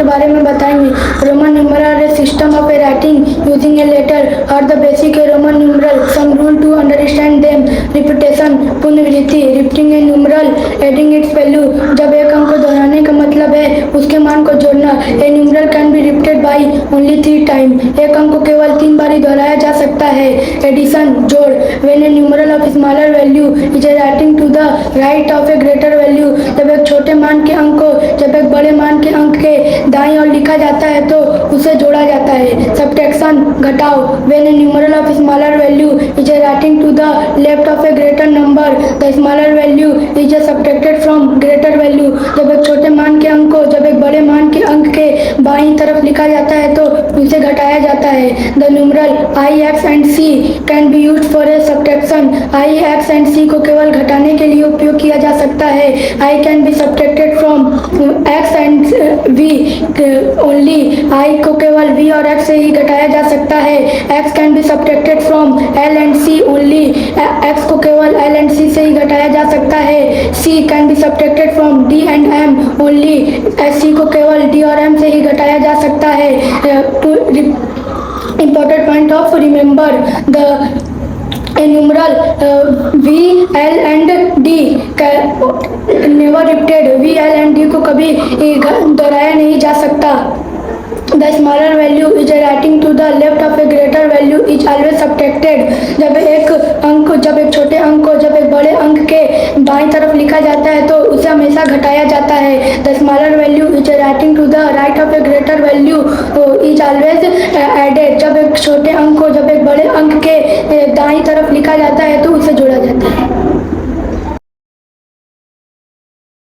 बारे में बताएंगे। Roman numeral a system of a writing using a letter और the basic a Roman numeral, some rule to understand them, repetition पुनरावृत्ति, repeating a numeral, adding its value, जब एक अंक को दोहराने का मतलब है उसके मान को जोड़ना। A numeral can be repeated by only 3 time, एक अंक को केवल 3 बार दोहराया जा सकता है। एडिशन जोड़, when a numeral of smaller value is a writing to the right of a greater value, जब एक छोटे मान के अंक को जब एक बड़े मान के अंक के दाईं ओर लिखा जाता है तो उसे जोड़ा जाता है। सब्ट्रैक्शन घटाव, when a numeral of smaller value is a writing to the left of a greater number, the smaller value is a subtracted from greater value, जब एक छोटे मान के अंक को जब एक बड़े मान के अंक के बाईं तरफ लिखा जाता है तो उसे घटाया जाता है। The numeral I, X and C can be used for a subtraction, I, X and C को केवल घटाने के लिए उपयोग किया जा सकता है। I can be subtracted from X and V only, I को केवल वी और एक्स से ही घटाया जा सकता है। X can be subtracted from L and C only, X को केवल एल एंड सी से ही घटाया जा सकता है। C can be subtracted from D and M only, C को केवल डी और एम से ही घटाया जा सकता है। Important point of remember, the a numeral V, L and D never repeated, V, L and D को कभी दोहराया नहीं जा सकता। The smaller value is a writing to the left of a greater value is always subtracted, जब एक छोटे अंक को जब एक बड़े अंक के बाईं तरफ लिखा जाता है तो उसे हमेशा घटाया जाता है। The smaller value is a writing to the right of a greater value is always added, जब एक छोटे अंक को जब एक बड़े अंक के दाईं तरफ लिखा जाता है तो उसे जोड़ा जाता है।